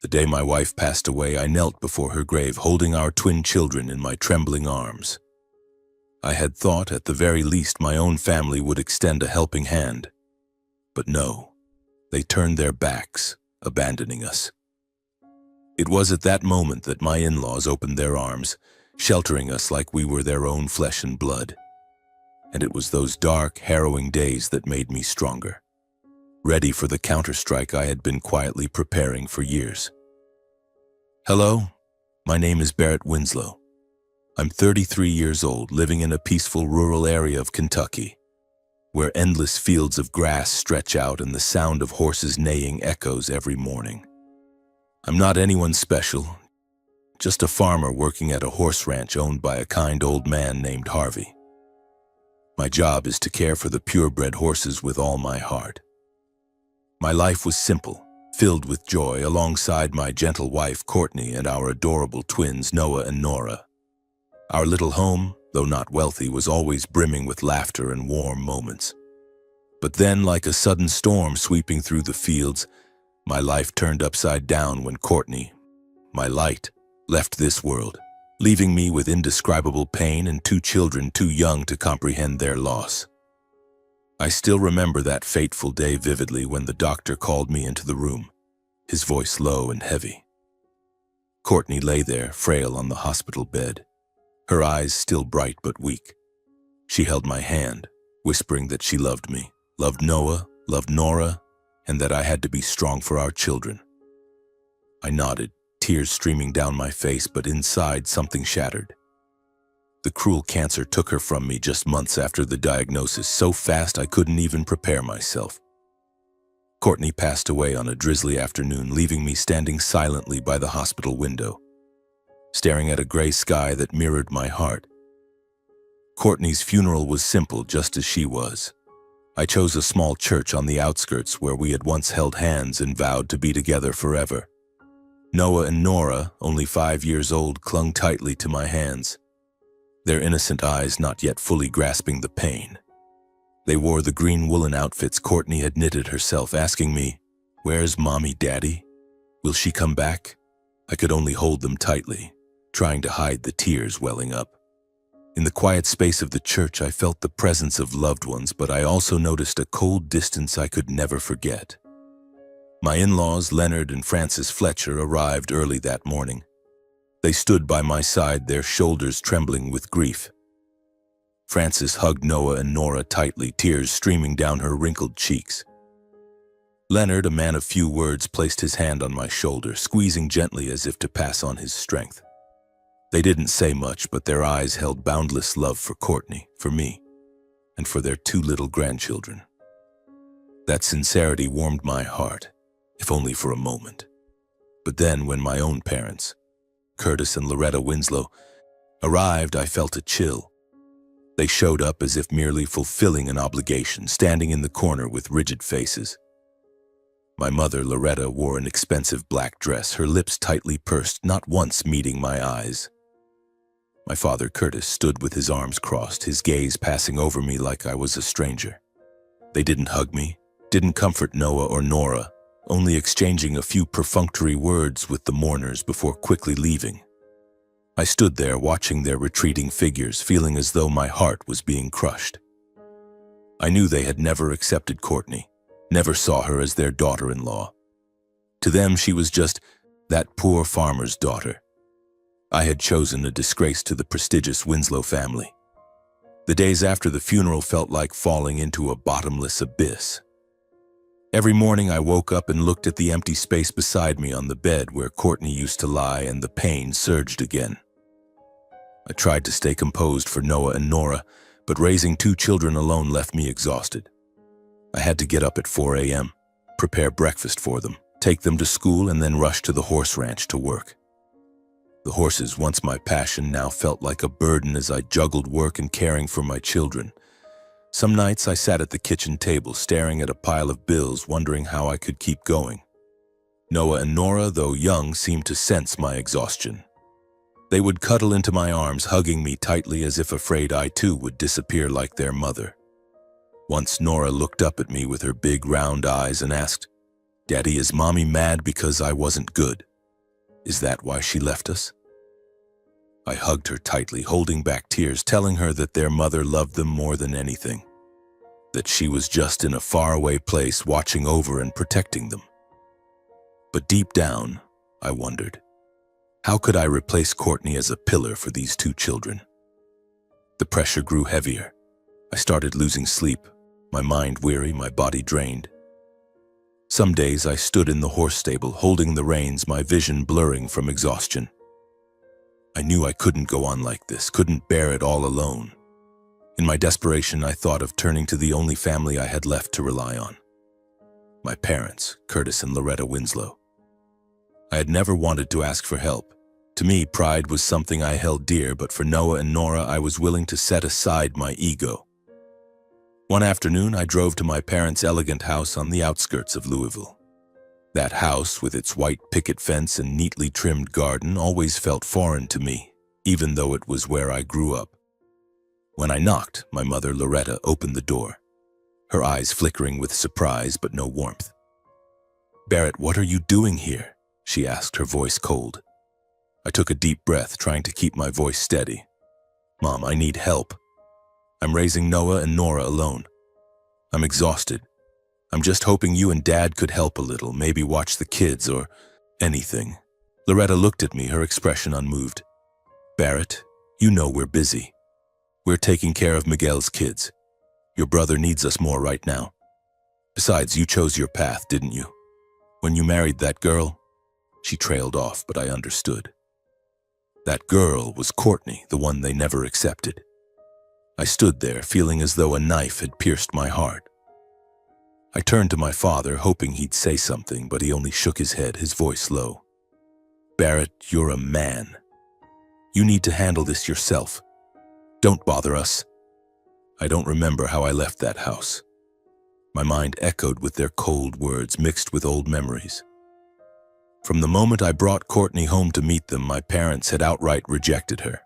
The day my wife passed away, I knelt before her grave, holding our twin children in my trembling arms. I had thought, at the very least, my own family would extend a helping hand. But no, they turned their backs, abandoning us. It was at that moment that my in-laws opened their arms, sheltering us like we were their own flesh and blood. And it was those dark, harrowing days that made me stronger, ready for the counterstrike I had been quietly preparing for years. Hello, my name is Barrett Winslow. I'm 33 years old, living in a peaceful rural area of Kentucky, where endless fields of grass stretch out and the sound of horses neighing echoes every morning. I'm not anyone special, just a farmer working at a horse ranch owned by a kind old man named Harvey. My job is to care for the purebred horses with all my heart. My life was simple, filled with joy, alongside my gentle wife Courtney and our adorable twins Noah and Nora. Our little home, though not wealthy, was always brimming with laughter and warm moments. But then, like a sudden storm sweeping through the fields, my life turned upside down when Courtney, my light, left this world, leaving me with indescribable pain and two children too young to comprehend their loss. I still remember that fateful day vividly, when the doctor called me into the room, his voice low and heavy. Courtney lay there, frail on the hospital bed, her eyes still bright but weak. She held my hand, whispering that she loved me, loved Noah, loved Nora, and that I had to be strong for our children. I nodded, tears streaming down my face, but inside something shattered. The cruel cancer took her from me just months after the diagnosis, so fast I couldn't even prepare myself. Courtney passed away on a drizzly afternoon, leaving me standing silently by the hospital window, staring at a gray sky that mirrored my heart. Courtney's funeral was simple, just as she was. I chose a small church on the outskirts where we had once held hands and vowed to be together forever. Noah and Nora, only 5 years old, clung tightly to my hands, their innocent eyes not yet fully grasping the pain. They wore the green woolen outfits Courtney had knitted herself, asking me, "Where's Mommy, Daddy? Will she come back?" I could only hold them tightly, trying to hide the tears welling up. In the quiet space of the church, I felt the presence of loved ones, but I also noticed a cold distance I could never forget. My in-laws, Leonard and Frances Fletcher, arrived early that morning. They stood by my side, their shoulders trembling with grief. Frances hugged Noah and Nora tightly, tears streaming down her wrinkled cheeks. Leonard, a man of few words, placed his hand on my shoulder, squeezing gently as if to pass on his strength. They didn't say much, but their eyes held boundless love for Courtney, for me, and for their 2 little grandchildren. That sincerity warmed my heart, if only for a moment. But then, when my own parents, Curtis and Loretta Winslow, arrived, I felt a chill. They showed up as if merely fulfilling an obligation, standing in the corner with rigid faces. My mother, Loretta, wore an expensive black dress, her lips tightly pursed, not once meeting my eyes. My father, Curtis, stood with his arms crossed, his gaze passing over me like I was a stranger. They didn't hug me, didn't comfort Noah or Nora, only exchanging a few perfunctory words with the mourners before quickly leaving. I stood there watching their retreating figures, feeling as though my heart was being crushed. I knew they had never accepted Courtney, never saw her as their daughter-in-law. To them, she was just that poor farmer's daughter. I had chosen a disgrace to the prestigious Winslow family. The days after the funeral felt like falling into a bottomless abyss. Every morning I woke up and looked at the empty space beside me on the bed where Courtney used to lie, and the pain surged again. I tried to stay composed for Noah and Nora, but raising 2 children alone left me exhausted. I had to get up at 4 a.m., prepare breakfast for them, take them to school, and then rush to the horse ranch to work. The horses, once my passion, now felt like a burden as I juggled work and caring for my children. Some nights I sat at the kitchen table, staring at a pile of bills, wondering how I could keep going. Noah and Nora, though young, seemed to sense my exhaustion. They would cuddle into my arms, hugging me tightly as if afraid I too would disappear like their mother. Once Nora looked up at me with her big round eyes and asked, "Daddy, is Mommy mad because I wasn't good?" Is that why she left us? I hugged her tightly, holding back tears, telling her that their mother loved them more than anything, that she was just in a faraway place watching over and protecting them. But deep down, I wondered, how could I replace Courtney as a pillar for these two children? The pressure grew heavier. I started losing sleep, my mind weary, my body drained. Some days I stood in the horse stable, holding the reins, my vision blurring from exhaustion. I knew I couldn't go on like this, couldn't bear it all alone. In my desperation, I thought of turning to the only family I had left to rely on. My parents, Curtis and Loretta Winslow. I had never wanted to ask for help. To me, pride was something I held dear, but for Noah and Nora, I was willing to set aside my ego. One afternoon, I drove to my parents' elegant house on the outskirts of Louisville. That house, with its white picket fence and neatly trimmed garden, always felt foreign to me, even though it was where I grew up. When I knocked, my mother, Loretta, opened the door, her eyes flickering with surprise but no warmth. "Barrett, what are you doing here?" she asked, her voice cold. I took a deep breath, trying to keep my voice steady. "Mom, I need help. I'm raising Noah and Nora alone. I'm exhausted. I'm just hoping you and Dad could help a little, maybe watch the kids or anything." Loretta looked at me, her expression unmoved. "Barrett, you know we're busy. We're taking care of Miguel's kids. Your brother needs us more right now. Besides, you chose your path, didn't you? When you married that girl." She trailed off, but I understood. That girl was Courtney, the one they never accepted. I stood there, feeling as though a knife had pierced my heart. I turned to my father, hoping he'd say something, but he only shook his head, his voice low. "Barrett, you're a man. You need to handle this yourself. Don't bother us." I don't remember how I left that house. My mind echoed with their cold words, mixed with old memories. From the moment I brought Courtney home to meet them, my parents had outright rejected her.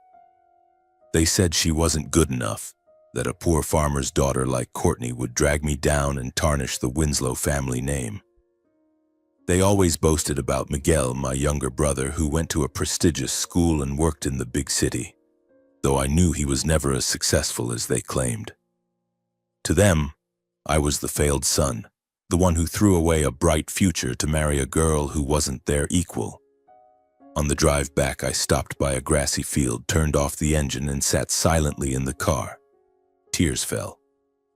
They said she wasn't good enough, that a poor farmer's daughter like Courtney would drag me down and tarnish the Winslow family name. They always boasted about Miguel, my younger brother, who went to a prestigious school and worked in the big city, though I knew he was never as successful as they claimed. To them, I was the failed son, the one who threw away a bright future to marry a girl who wasn't their equal. On the drive back, I stopped by a grassy field, turned off the engine, and sat silently in the car. Tears fell,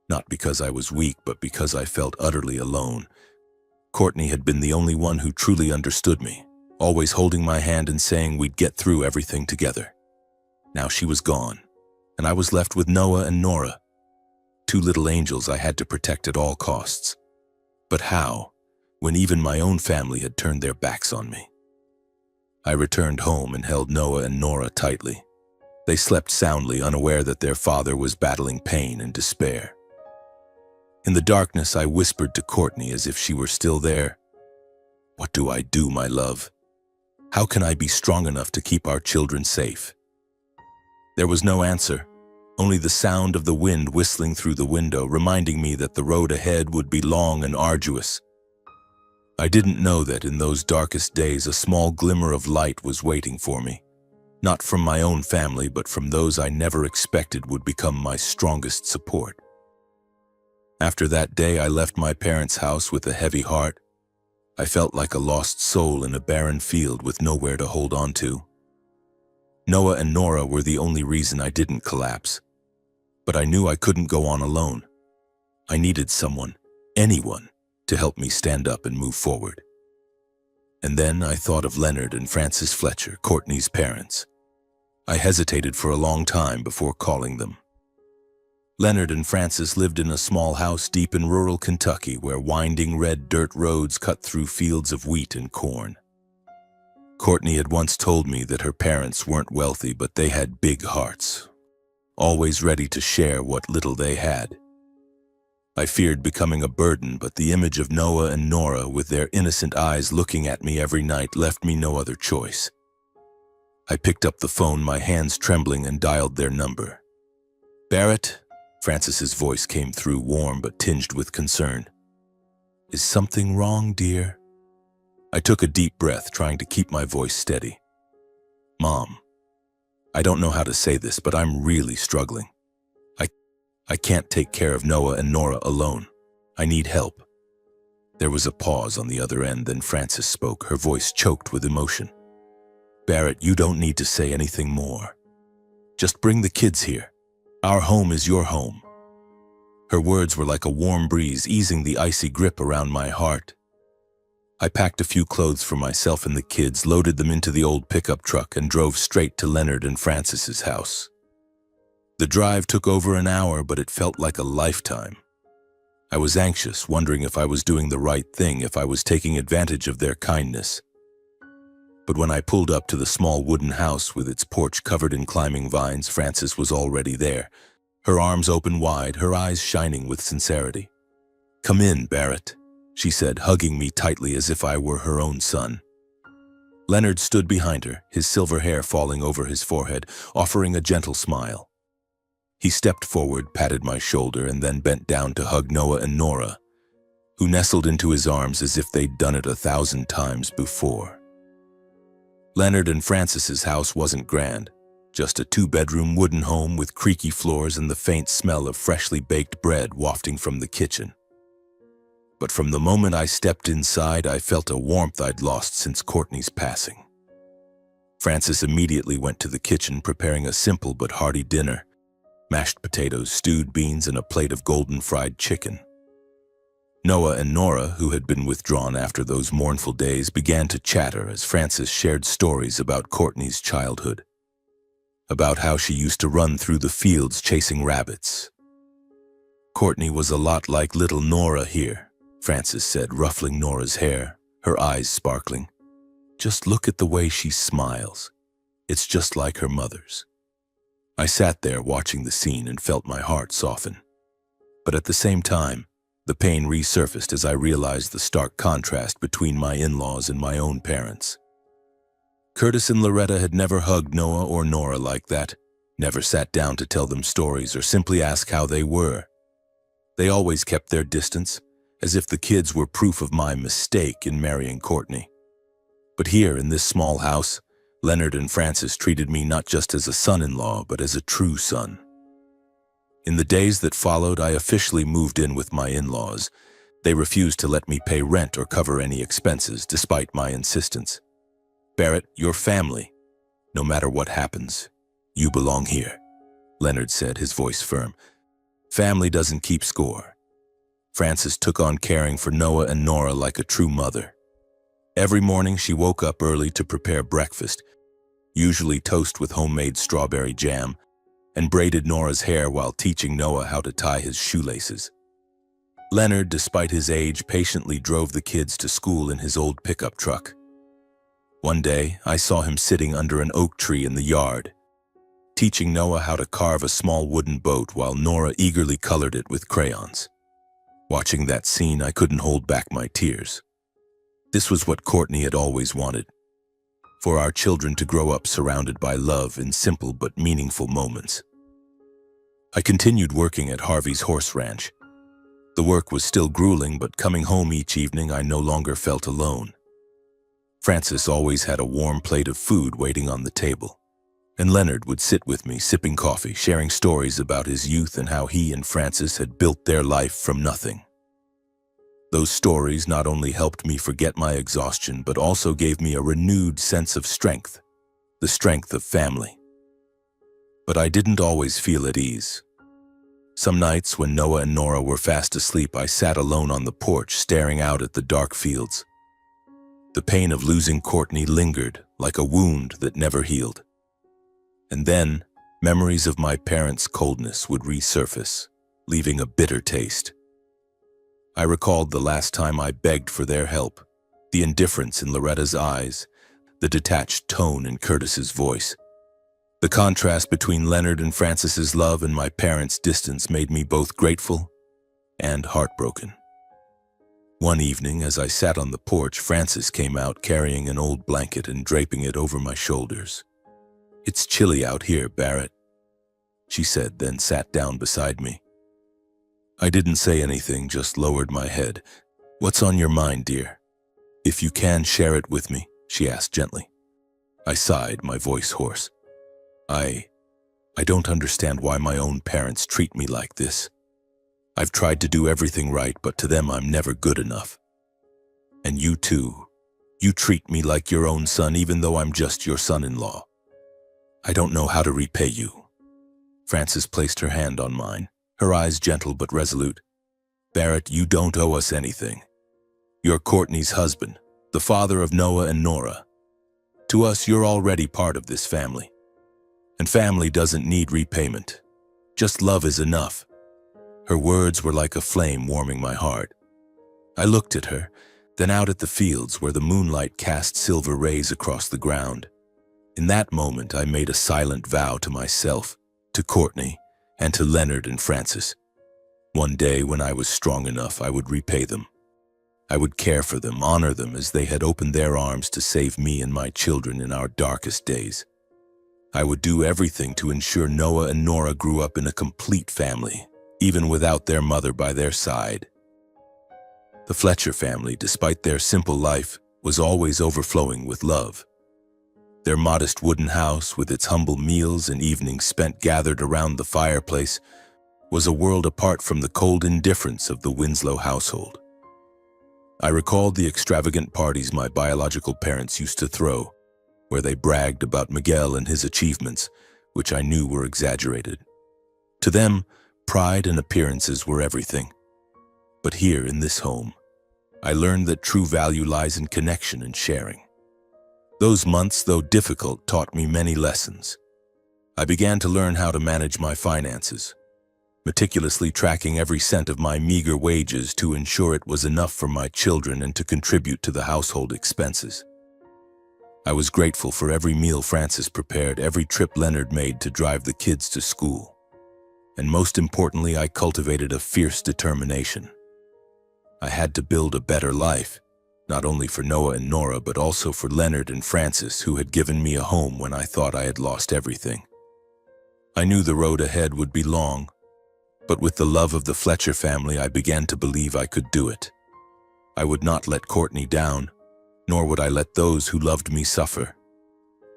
not because I was weak, but because I felt utterly alone. Courtney had been the only one who truly understood me, always holding my hand and saying we'd get through everything together. Now she was gone, and I was left with Noah and Nora, two little angels I had to protect at all costs. But how, when even my own family had turned their backs on me? I returned home and held Noah and Nora tightly. They slept soundly, unaware that their father was battling pain and despair. In the darkness, I whispered to Courtney as if she were still there. "What do I do, my love? How can I be strong enough to keep our children safe?" There was no answer, only the sound of the wind whistling through the window, reminding me that the road ahead would be long and arduous. I didn't know that in those darkest days a small glimmer of light was waiting for me, not from my own family, but from those I never expected would become my strongest support. After that day, I left my parents' house with a heavy heart. I felt like a lost soul in a barren field with nowhere to hold on to. Noah and Nora were the only reason I didn't collapse. But I knew I couldn't go on alone. I needed someone, anyone, to help me stand up and move forward. And then I thought of Leonard and Frances Fletcher, Courtney's parents. I hesitated for a long time before calling them. Leonard and Frances lived in a small house deep in rural Kentucky where winding red dirt roads cut through fields of wheat and corn. Courtney had once told me that her parents weren't wealthy, but they had big hearts, always ready to share what little they had. I feared becoming a burden, but the image of Noah and Nora with their innocent eyes looking at me every night left me no other choice. I picked up the phone, my hands trembling, and dialed their number. "Barrett?" Frances's voice came through, warm but tinged with concern. "Is something wrong, dear?" I took a deep breath, trying to keep my voice steady. Mom, I don't know how to say this, but I'm really struggling. I can't take care of Noah and Nora alone. I need help. There was a pause on the other end, then Frances spoke, her voice choked with emotion. Barrett, you don't need to say anything more. Just bring the kids here. Our home is your home. Her words were like a warm breeze, easing the icy grip around my heart. I packed a few clothes for myself and the kids, loaded them into the old pickup truck, and drove straight to Leonard and Frances's house. The drive took over an hour, but it felt like a lifetime. I was anxious, wondering if I was doing the right thing, if I was taking advantage of their kindness. But when I pulled up to the small wooden house with its porch covered in climbing vines, Frances was already there, her arms open wide, her eyes shining with sincerity. Come in, Barrett, she said, hugging me tightly as if I were her own son. Leonard stood behind her, his silver hair falling over his forehead, offering a gentle smile. He stepped forward, patted my shoulder, and then bent down to hug Noah and Nora, who nestled into his arms as if they'd done it 1,000 times before. Leonard and Frances's house wasn't grand, just a 2-bedroom wooden home with creaky floors and the faint smell of freshly baked bread wafting from the kitchen. But from the moment I stepped inside, I felt a warmth I'd lost since Courtney's passing. Frances immediately went to the kitchen, preparing a simple but hearty dinner: mashed potatoes, stewed beans, and a plate of golden fried chicken. Noah and Nora, who had been withdrawn after those mournful days, began to chatter as Frances shared stories about Courtney's childhood, about how she used to run through the fields chasing rabbits. Courtney was a lot like little Nora here, Frances said, ruffling Nora's hair, her eyes sparkling. Just look at the way she smiles. It's just like her mother's. I sat there watching the scene and felt my heart soften. But at the same time, the pain resurfaced as I realized the stark contrast between my in-laws and my own parents. Curtis and Loretta had never hugged Noah or Nora like that, never sat down to tell them stories or simply ask how they were. They always kept their distance, as if the kids were proof of my mistake in marrying Courtney. But here in this small house, Leonard and Frances treated me not just as a son-in-law, but as a true son. In the days that followed, I officially moved in with my in-laws. They refused to let me pay rent or cover any expenses, despite my insistence. Barrett, your family. No matter what happens, you belong here, Leonard said, his voice firm. Family doesn't keep score. Frances took on caring for Noah and Nora like a true mother. Every morning she woke up early to prepare breakfast, usually toast with homemade strawberry jam, and braided Nora's hair while teaching Noah how to tie his shoelaces. Leonard, despite his age, patiently drove the kids to school in his old pickup truck. One day, I saw him sitting under an oak tree in the yard, teaching Noah how to carve a small wooden boat while Nora eagerly colored it with crayons. Watching that scene, I couldn't hold back my tears. This was what Courtney had always wanted, for our children to grow up surrounded by love in simple but meaningful moments. I continued working at Harvey's horse ranch. The work was still grueling, but coming home each evening, I no longer felt alone. Frances always had a warm plate of food waiting on the table, and Leonard would sit with me sipping coffee, sharing stories about his youth and how he and Frances had built their life from nothing. Those stories not only helped me forget my exhaustion, but also gave me a renewed sense of strength, the strength of family. But I didn't always feel at ease. Some nights when Noah and Nora were fast asleep, I sat alone on the porch, staring out at the dark fields. The pain of losing Courtney lingered like a wound that never healed. And then, memories of my parents' coldness would resurface, leaving a bitter taste. I recalled the last time I begged for their help, the indifference in Loretta's eyes, the detached tone in Curtis's voice. The contrast between Leonard and Frances's love and my parents' distance made me both grateful and heartbroken. One evening, as I sat on the porch, Frances came out carrying an old blanket and draping it over my shoulders. "It's chilly out here, Barrett," she said, then sat down beside me. I didn't say anything, just lowered my head. "What's on your mind, dear?" "If you can share it with me," she asked gently. I sighed, my voice hoarse. I don't understand why my own parents treat me like this. I've tried to do everything right, but to them I'm never good enough. And you too. You treat me like your own son even though I'm just your son-in-law. I don't know how to repay you." Frances placed her hand on mine, her eyes gentle but resolute. "Barrett, you don't owe us anything. You're Courtney's husband, the father of Noah and Nora. To us, you're already part of this family. And family doesn't need repayment. Just love is enough." Her words were like a flame warming my heart. I looked at her, then out at the fields where the moonlight cast silver rays across the ground. In that moment, I made a silent vow to myself, to Courtney, and to Leonard and Frances. One day, when I was strong enough, I would repay them. I would care for them, honor them as they had opened their arms to save me and my children in our darkest days. I would do everything to ensure Noah and Nora grew up in a complete family, even without their mother by their side. The Fletcher family, despite their simple life, was always overflowing with love. Their modest wooden house, with its humble meals and evenings spent gathered around the fireplace, was a world apart from the cold indifference of the Winslow household. I recalled the extravagant parties my biological parents used to throw, where they bragged about Miguel and his achievements, which I knew were exaggerated. To them, pride and appearances were everything. But here in this home, I learned that true value lies in connection and sharing. Those months, though difficult, taught me many lessons. I began to learn how to manage my finances, meticulously tracking every cent of my meager wages to ensure it was enough for my children and to contribute to the household expenses. I was grateful for every meal Frances prepared, every trip Leonard made to drive the kids to school. And most importantly, I cultivated a fierce determination. I had to build a better life, not only for Noah and Nora, but also for Leonard and Frances, who had given me a home when I thought I had lost everything. I knew the road ahead would be long, but with the love of the Fletcher family, I began to believe I could do it. I would not let Courtney down, nor would I let those who loved me suffer.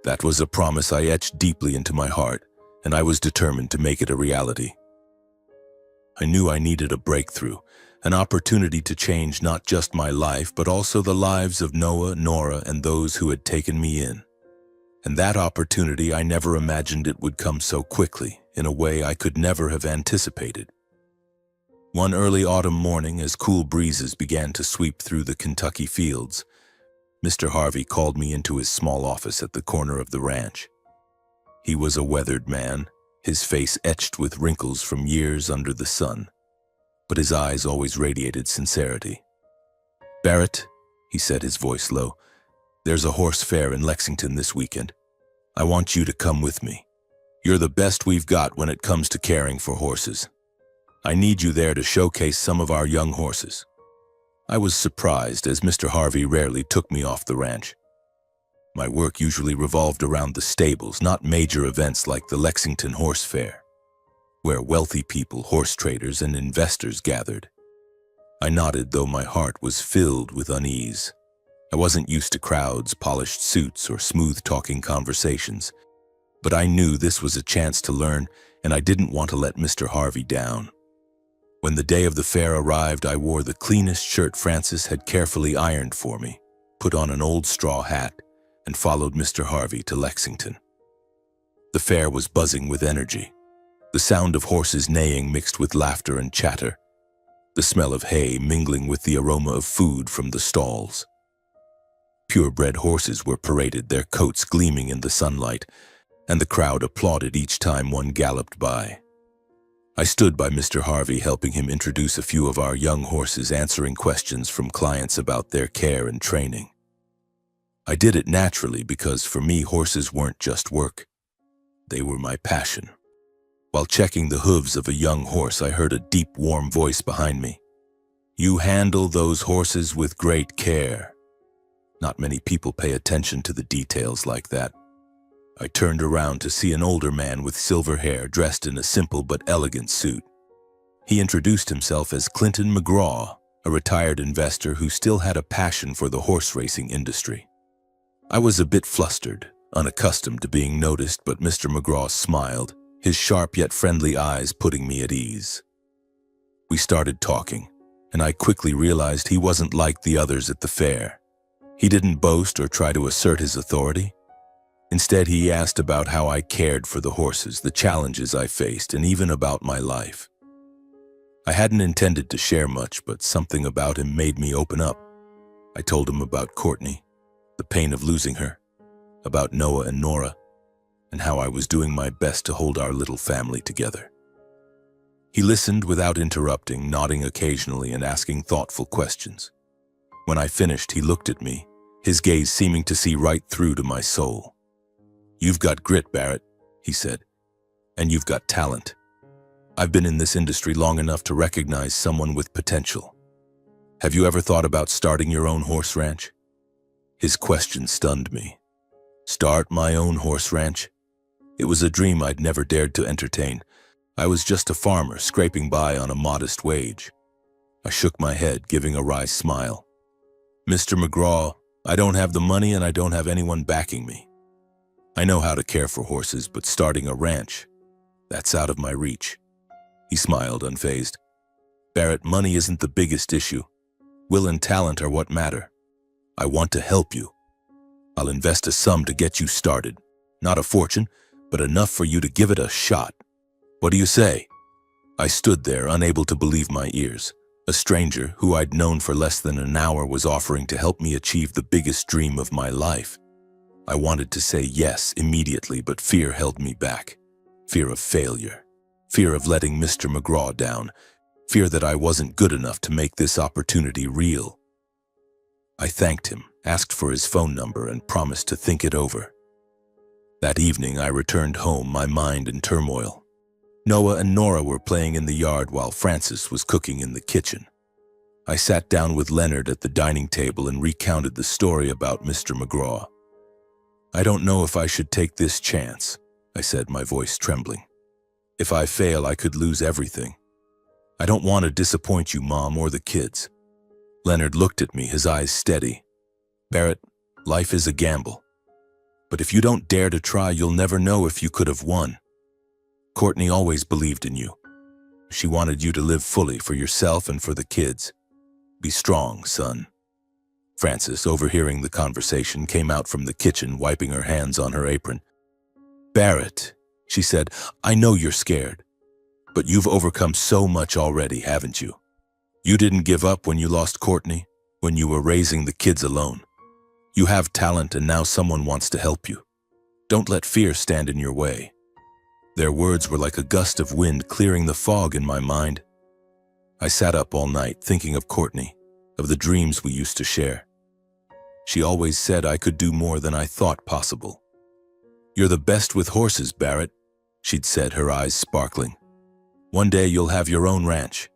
That was a promise I etched deeply into my heart, and I was determined to make it a reality. I knew I needed a breakthrough, an opportunity to change not just my life, but also the lives of Noah, Nora, and those who had taken me in. And that opportunity, I never imagined it would come so quickly, in a way I could never have anticipated. One early autumn morning, as cool breezes began to sweep through the Kentucky fields, Mr. Harvey called me into his small office at the corner of the ranch. He was a weathered man, his face etched with wrinkles from years under the sun, but his eyes always radiated sincerity. "Barrett," he said, his voice low, "there's a horse fair in Lexington this weekend. I want you to come with me. You're the best we've got when it comes to caring for horses. I need you there to showcase some of our young horses." I was surprised, as Mr. Harvey rarely took me off the ranch. My work usually revolved around the stables, not major events like the Lexington Horse Fair, where wealthy people, horse traders, and investors gathered. I nodded, though my heart was filled with unease. I wasn't used to crowds, polished suits, or smooth-talking conversations, but I knew this was a chance to learn, and I didn't want to let Mr. Harvey down. When the day of the fair arrived, I wore the cleanest shirt Frances had carefully ironed for me, put on an old straw hat, and followed Mr. Harvey to Lexington. The fair was buzzing with energy. The sound of horses neighing mixed with laughter and chatter, the smell of hay mingling with the aroma of food from the stalls. Purebred horses were paraded, their coats gleaming in the sunlight, and the crowd applauded each time one galloped by. I stood by Mr. Harvey, helping him introduce a few of our young horses, answering questions from clients about their care and training. I did it naturally because for me, horses weren't just work. They were my passion. While checking the hooves of a young horse, I heard a deep, warm voice behind me. "You handle those horses with great care." Not many people pay attention to the details like that. I turned around to see an older man with silver hair, dressed in a simple but elegant suit. He introduced himself as Clinton McGraw, a retired investor who still had a passion for the horse racing industry. I was a bit flustered, unaccustomed to being noticed, but Mr. McGraw smiled, his sharp yet friendly eyes putting me at ease. We started talking, and I quickly realized he wasn't like the others at the fair. He didn't boast or try to assert his authority. Instead, he asked about how I cared for the horses, the challenges I faced, and even about my life. I hadn't intended to share much, but something about him made me open up. I told him about Courtney, the pain of losing her, about Noah and Nora, and how I was doing my best to hold our little family together. He listened without interrupting, nodding occasionally and asking thoughtful questions. When I finished, he looked at me, his gaze seeming to see right through to my soul. "You've got grit, Barrett," he said, "and you've got talent. I've been in this industry long enough to recognize someone with potential. Have you ever thought about starting your own horse ranch?" His question stunned me. Start my own horse ranch? It was a dream I'd never dared to entertain. I was just a farmer scraping by on a modest wage. I shook my head, giving a wry smile. "Mr. McGraw, I don't have the money and I don't have anyone backing me. I know how to care for horses, but starting a ranch, that's out of my reach." He smiled, unfazed. "Barrett, money isn't the biggest issue. Will and talent are what matter. I want to help you. I'll invest a sum to get you started. Not a fortune, but enough for you to give it a shot. What do you say?" I stood there, unable to believe my ears. A stranger, who I'd known for less than an hour, was offering to help me achieve the biggest dream of my life. I wanted to say yes immediately, but fear held me back. Fear of failure. Fear of letting Mr. McGraw down. Fear that I wasn't good enough to make this opportunity real. I thanked him, asked for his phone number, and promised to think it over. That evening, I returned home, my mind in turmoil. Noah and Nora were playing in the yard while Francis was cooking in the kitchen. I sat down with Leonard at the dining table and recounted the story about Mr. McGraw. "I don't know if I should take this chance," I said, my voice trembling. "If I fail, I could lose everything. I don't want to disappoint you, Mom, or the kids." Leonard looked at me, his eyes steady. "Barrett, life is a gamble. But if you don't dare to try, you'll never know if you could have won. Courtney always believed in you. She wanted you to live fully for yourself and for the kids. Be strong, son." Frances, overhearing the conversation, came out from the kitchen, wiping her hands on her apron. "Barrett," she said, "I know you're scared, but you've overcome so much already, haven't you? You didn't give up when you lost Courtney, when you were raising the kids alone. You have talent, and now someone wants to help you. Don't let fear stand in your way." Their words were like a gust of wind clearing the fog in my mind. I sat up all night thinking of Courtney, of the dreams we used to share. She always said I could do more than I thought possible. "You're the best with horses, Barrett," she'd said, her eyes sparkling. "One day you'll have your own ranch."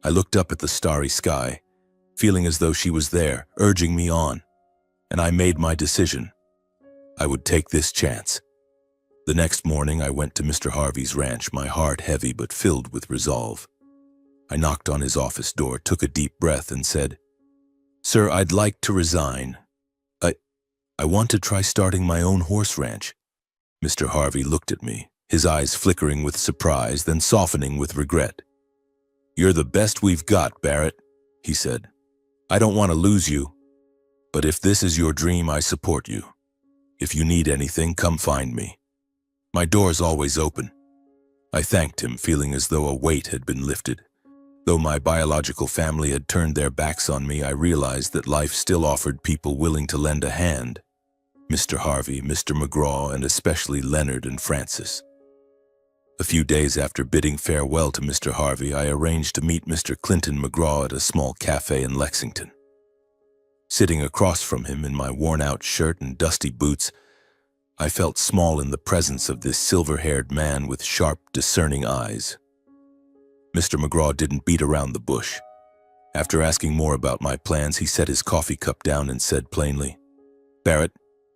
I looked up at the starry sky, feeling as though she was there, urging me on, and I made my decision. I would take this chance. The next morning, I went to Mr. Harvey's ranch, my heart heavy but filled with resolve. I knocked on his office door, took a deep breath, and said, "Sir, I'd like to resign. I want to try starting my own horse ranch." Mr. Harvey looked at me, his eyes flickering with surprise, then softening with regret. "You're the best we've got, Barrett," he said. "I don't want to lose you, but if this is your dream, I support you. If you need anything, come find me. My door's always open." I thanked him, feeling as though a weight had been lifted. Though my biological family had turned their backs on me, I realized that life still offered people willing to lend a hand. Mr. Harvey, Mr. McGraw, and especially Leonard and Francis. A few days after bidding farewell to Mr. Harvey, I arranged to meet Mr. Clinton McGraw at a small cafe in Lexington. Sitting across from him in my worn-out shirt and dusty boots, I felt small in the presence of this silver-haired man with sharp, discerning eyes. Mr. McGraw didn't beat around the bush. After asking more about my plans, he set his coffee cup down and said plainly, "Barrett,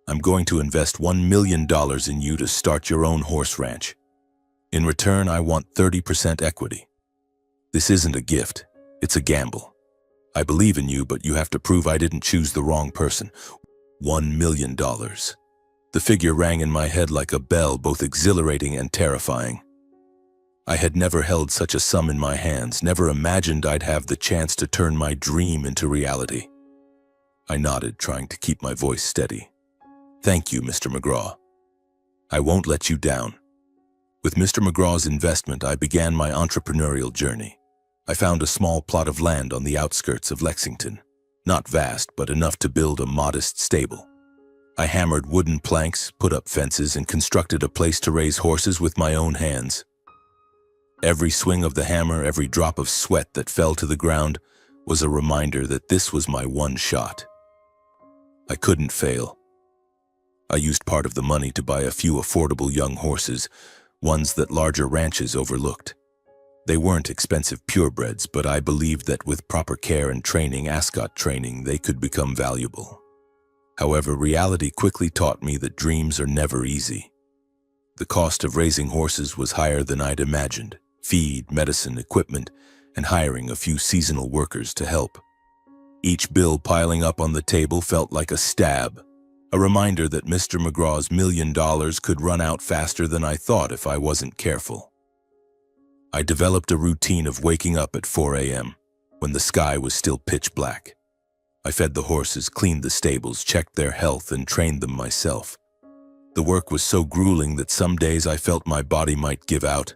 I'm going to invest $1 million in you to start your own horse ranch. In return, I want 30% equity. This isn't a gift, it's a gamble. I believe in you, but you have to prove I didn't choose the wrong person. $1 million. The figure rang in my head like a bell, both exhilarating and terrifying. I had never held such a sum in my hands, never imagined I'd have the chance to turn my dream into reality. I nodded, trying to keep my voice steady. Thank you, Mr. McGraw. I won't let you down. With Mr. McGraw's investment, I began my entrepreneurial journey. I found a small plot of land on the outskirts of Lexington. Not vast, but enough to build a modest stable. I hammered wooden planks, put up fences, and constructed a place to raise horses with my own hands. Every swing of the hammer, every drop of sweat that fell to the ground was a reminder that this was my one shot. I couldn't fail. I used part of the money to buy a few affordable young horses, ones that larger ranches overlooked. They weren't expensive purebreds, but I believed that with proper care and training, ascot training, they could become valuable. However, reality quickly taught me that dreams are never easy. The cost of raising horses was higher than I'd imagined: feed, medicine, equipment, and hiring a few seasonal workers to help. Each bill piling up on the table felt like a stab, a reminder that Mr. McGraw's $1 million could run out faster than I thought if I wasn't careful. I developed a routine of waking up at 4 a.m., when the sky was still pitch black. I fed the horses, cleaned the stables, checked their health, and trained them myself. The work was so grueling that some days I felt my body might give out.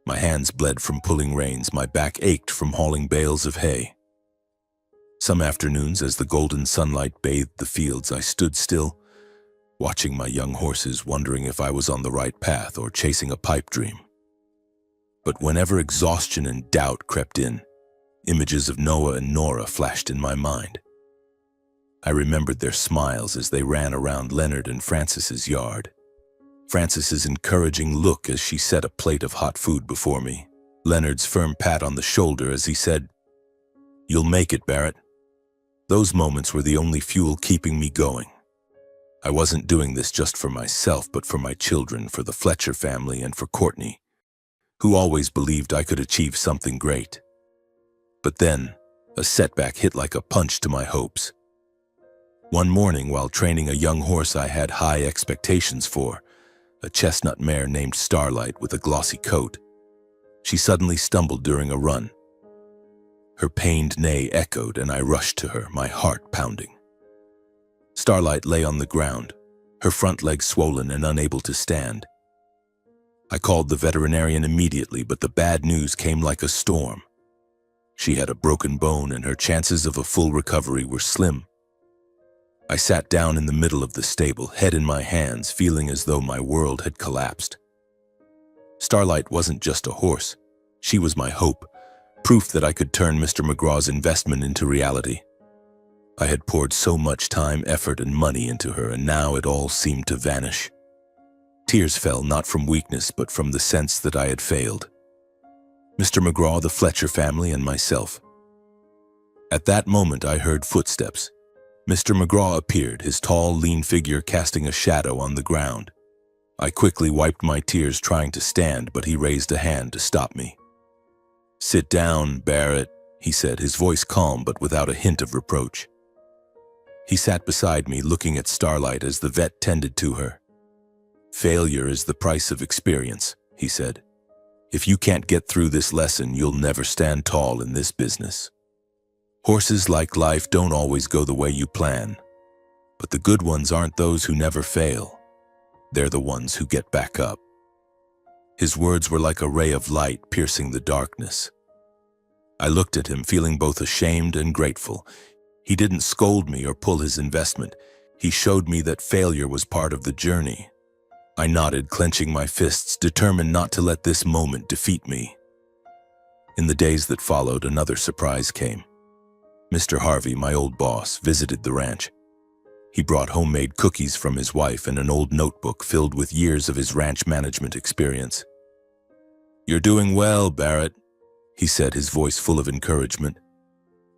My hands bled from pulling reins, my back ached from hauling bales of hay. Some afternoons, as the golden sunlight bathed the fields, I stood still, watching my young horses, wondering if I was on the right path or chasing a pipe dream. But whenever exhaustion and doubt crept in, images of Noah and Nora flashed in my mind. I remembered their smiles as they ran around Leonard and Francis's yard. Francis's encouraging look as she set a plate of hot food before me. Leonard's firm pat on the shoulder as he said, "You'll make it, Barrett." Those moments were the only fuel keeping me going. I wasn't doing this just for myself, but for my children, for the Fletcher family, and for Courtney, who always believed I could achieve something great. But then, a setback hit like a punch to my hopes. One morning, while training a young horse I had high expectations for, a chestnut mare named Starlight with a glossy coat, she suddenly stumbled during a run. Her pained neigh echoed, and I rushed to her, my heart pounding. Starlight lay on the ground, her front legs swollen and unable to stand. I called the veterinarian immediately, but the bad news came like a storm. She had a broken bone, and her chances of a full recovery were slim. I sat down in the middle of the stable, head in my hands, feeling as though my world had collapsed. Starlight wasn't just a horse. She was my hope, proof that I could turn Mr. McGraw's investment into reality. I had poured so much time, effort, and money into her, and now it all seemed to vanish. Tears fell not from weakness, but from the sense that I had failed. Mr. McGraw, the Fletcher family, and myself. At that moment, I heard footsteps. Mr. McGraw appeared, his tall, lean figure casting a shadow on the ground. I quickly wiped my tears, trying to stand, but he raised a hand to stop me. "Sit down, Barrett," he said, his voice calm but without a hint of reproach. He sat beside me, looking at Starlight as the vet tended to her. "Failure is the price of experience," he said. "If you can't get through this lesson, you'll never stand tall in this business. Horses, like life, don't always go the way you plan. But the good ones aren't those who never fail. They're the ones who get back up." His words were like a ray of light piercing the darkness. I looked at him, feeling both ashamed and grateful. He didn't scold me or pull his investment. He showed me that failure was part of the journey. I nodded, clenching my fists, determined not to let this moment defeat me. In the days that followed, another surprise came. Mr. Harvey, my old boss, visited the ranch. He brought homemade cookies from his wife and an old notebook filled with years of his ranch management experience. "You're doing well, Barrett," he said, his voice full of encouragement.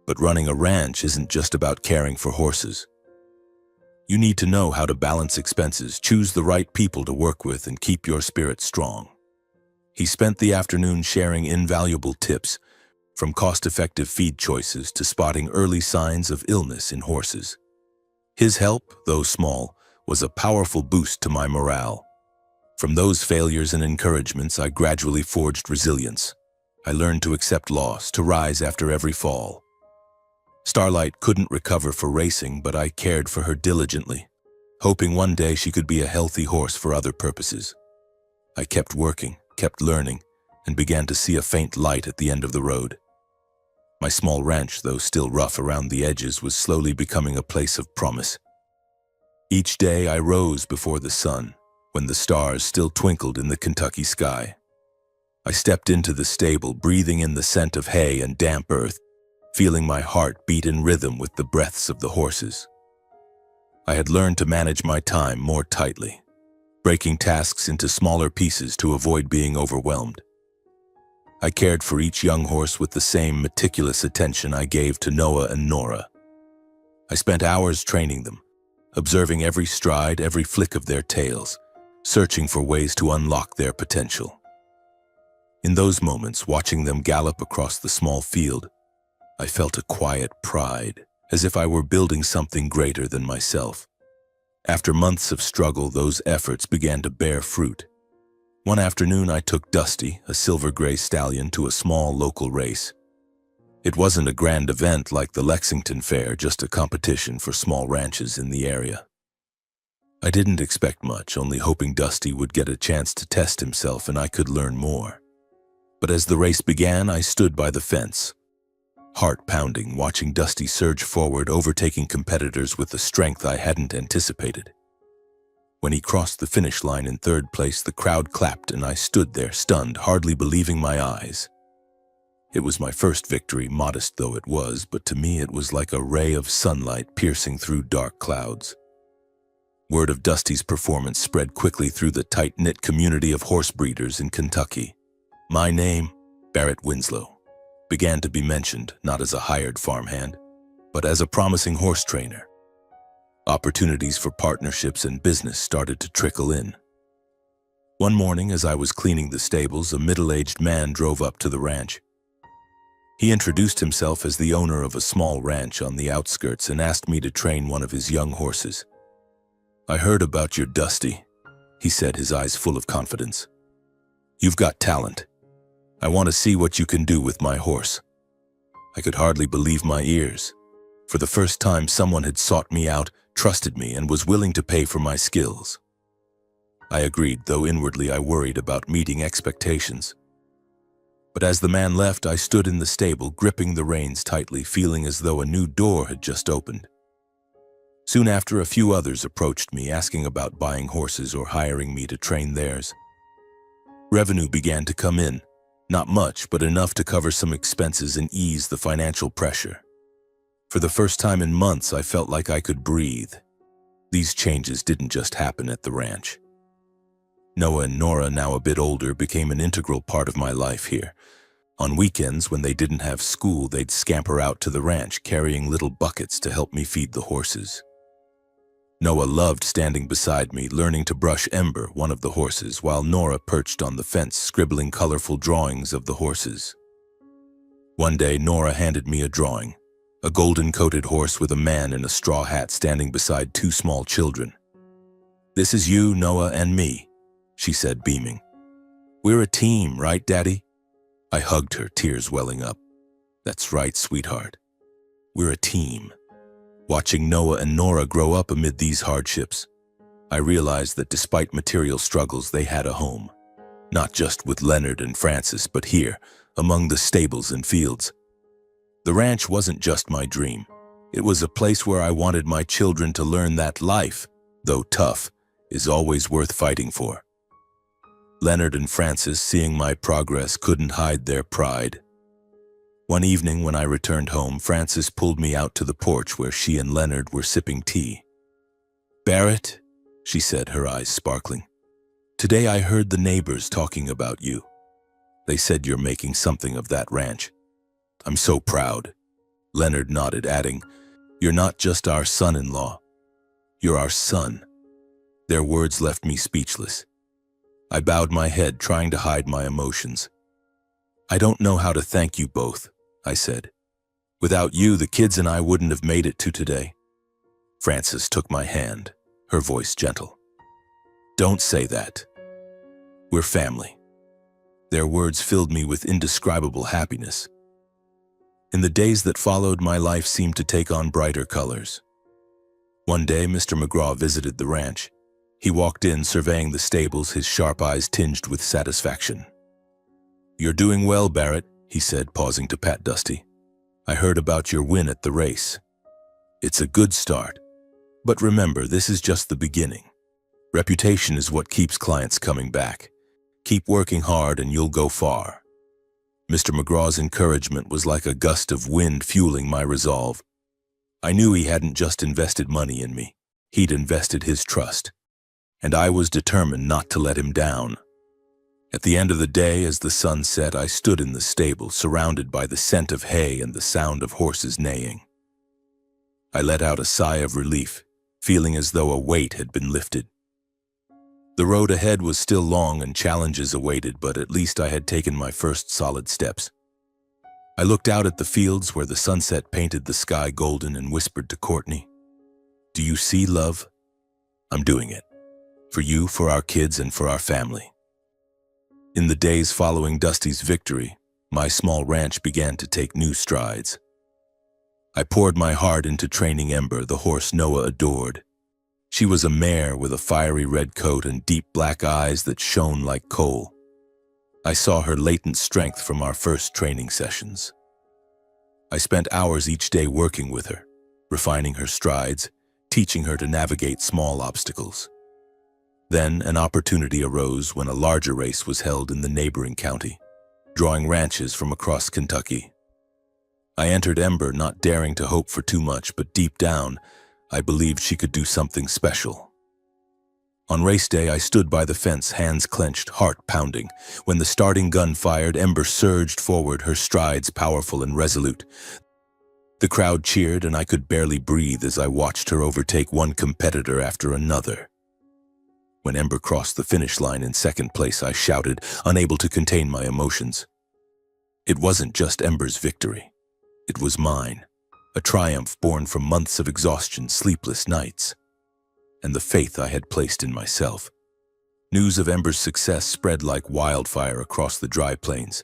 "But running a ranch isn't just about caring for horses. You need to know how to balance expenses, choose the right people to work with, and keep your spirit strong." He spent the afternoon sharing invaluable tips, from cost-effective feed choices to spotting early signs of illness in horses. His help, though small, was a powerful boost to my morale. From those failures and encouragements, I gradually forged resilience. I learned to accept loss, to rise after every fall. Starlight couldn't recover for racing, but I cared for her diligently, hoping one day she could be a healthy horse for other purposes. I kept working, kept learning, and began to see a faint light at the end of the road. My small ranch, though still rough around the edges, was slowly becoming a place of promise. Each day I rose before the sun, when the stars still twinkled in the Kentucky sky. I stepped into the stable, breathing in the scent of hay and damp earth, feeling my heart beat in rhythm with the breaths of the horses. I had learned to manage my time more tightly, breaking tasks into smaller pieces to avoid being overwhelmed. I cared for each young horse with the same meticulous attention I gave to Noah and Nora. I spent hours training them, observing every stride, every flick of their tails, searching for ways to unlock their potential. In those moments, watching them gallop across the small field, I felt a quiet pride, as if I were building something greater than myself. After months of struggle, those efforts began to bear fruit. One afternoon, I took Dusty, a silver-gray stallion, to a small local race. It wasn't a grand event like the Lexington Fair, just a competition for small ranches in the area. I didn't expect much, only hoping Dusty would get a chance to test himself and I could learn more. But as the race began, I stood by the fence, heart pounding, watching Dusty surge forward, overtaking competitors with a strength I hadn't anticipated. When he crossed the finish line in third place, the crowd clapped and I stood there, stunned, hardly believing my eyes. It was my first victory, modest though it was, but to me it was like a ray of sunlight piercing through dark clouds. Word of Dusty's performance spread quickly through the tight-knit community of horse breeders in Kentucky. My name, Barrett Winslow, began to be mentioned, not as a hired farmhand, but as a promising horse trainer. Opportunities for partnerships and business started to trickle in. One morning, as I was cleaning the stables, a middle-aged man drove up to the ranch. He introduced himself as the owner of a small ranch on the outskirts and asked me to train one of his young horses. "I heard about your Dusty," he said, his eyes full of confidence. "You've got talent. I want to see what you can do with my horse." I could hardly believe my ears. For the first time, someone had sought me out, trusted me, and was willing to pay for my skills. I agreed, though inwardly I worried about meeting expectations. But as the man left, I stood in the stable, gripping the reins tightly, feeling as though a new door had just opened. Soon after, a few others approached me, asking about buying horses or hiring me to train theirs. Revenue began to come in. Not much, but enough to cover some expenses and ease the financial pressure. For the first time in months, I felt like I could breathe. These changes didn't just happen at the ranch. Noah and Nora, now a bit older, became an integral part of my life here. On weekends, when they didn't have school, they'd scamper out to the ranch, carrying little buckets to help me feed the horses. Noah loved standing beside me, learning to brush Ember, one of the horses, while Nora perched on the fence, scribbling colorful drawings of the horses. One day, Nora handed me a drawing, a golden-coated horse with a man in a straw hat standing beside two small children. "This is you, Noah, and me," she said, beaming. "We're a team, right, Daddy?" I hugged her, tears welling up. "That's right, sweetheart. We're a team." Watching Noah and Nora grow up amid these hardships, I realized that despite material struggles, they had a home. Not just with Leonard and Francis, but here, among the stables and fields. The ranch wasn't just my dream. It was a place where I wanted my children to learn that life, though tough, is always worth fighting for. Leonard and Francis, seeing my progress, couldn't hide their pride. One evening when I returned home, Francis pulled me out to the porch where she and Leonard were sipping tea. "Barrett," she said, her eyes sparkling, "today I heard the neighbors talking about you. They said you're making something of that ranch. I'm so proud." Leonard nodded, adding, "You're not just our son-in-law. You're our son." Their words left me speechless. I bowed my head, trying to hide my emotions. "I don't know how to thank you both," I said. "Without you, the kids and I wouldn't have made it to today." Frances took my hand, her voice gentle. "Don't say that. We're family." Their words filled me with indescribable happiness. In the days that followed, my life seemed to take on brighter colors. One day, Mr. McGraw visited the ranch. He walked in, surveying the stables, his sharp eyes tinged with satisfaction. "You're doing well, Barrett," he said, pausing to pat Dusty. "I heard about your win at the race. It's a good start. But remember, this is just the beginning. Reputation is what keeps clients coming back. Keep working hard and you'll go far." Mr. McGraw's encouragement was like a gust of wind fueling my resolve. I knew he hadn't just invested money in me. He'd invested his trust. And I was determined not to let him down. At the end of the day, as the sun set, I stood in the stable, surrounded by the scent of hay and the sound of horses neighing. I let out a sigh of relief, feeling as though a weight had been lifted. The road ahead was still long and challenges awaited, but at least I had taken my first solid steps. I looked out at the fields where the sunset painted the sky golden and whispered to Courtney, "Do you see, love? I'm doing it. For you, for our kids, and for our family." In the days following Dusty's victory, my small ranch began to take new strides. I poured my heart into training Ember, the horse Noah adored. She was a mare with a fiery red coat and deep black eyes that shone like coal. I saw her latent strength from our first training sessions. I spent hours each day working with her, refining her strides, teaching her to navigate small obstacles. Then an opportunity arose when a larger race was held in the neighboring county, drawing ranches from across Kentucky. I entered Ember not daring to hope for too much, but deep down, I believed she could do something special. On race day, I stood by the fence, hands clenched, heart pounding. When the starting gun fired, Ember surged forward, her strides powerful and resolute. The crowd cheered, and I could barely breathe as I watched her overtake one competitor after another. When Ember crossed the finish line in second place, I shouted, unable to contain my emotions. It wasn't just Ember's victory. It was mine, a triumph born from months of exhaustion, sleepless nights, and the faith I had placed in myself. News of Ember's success spread like wildfire across the dry plains.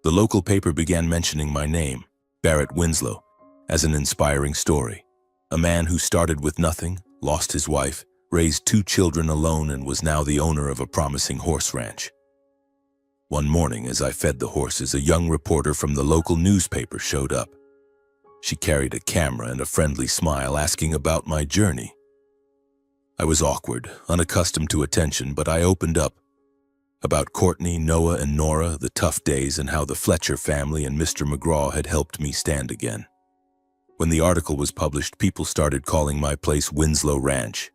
The local paper began mentioning my name, Barrett Winslow, as an inspiring story. A man who started with nothing, lost his wife, raised 2 children alone, and was now the owner of a promising horse ranch. One morning, as I fed the horses, a young reporter from the local newspaper showed up. She carried a camera and a friendly smile, asking about my journey. I was awkward, unaccustomed to attention, but I opened up. About Courtney, Noah, and Nora, the tough days, and how the Fletcher family and Mr. McGraw had helped me stand again. When the article was published, people started calling my place Winslow Ranch,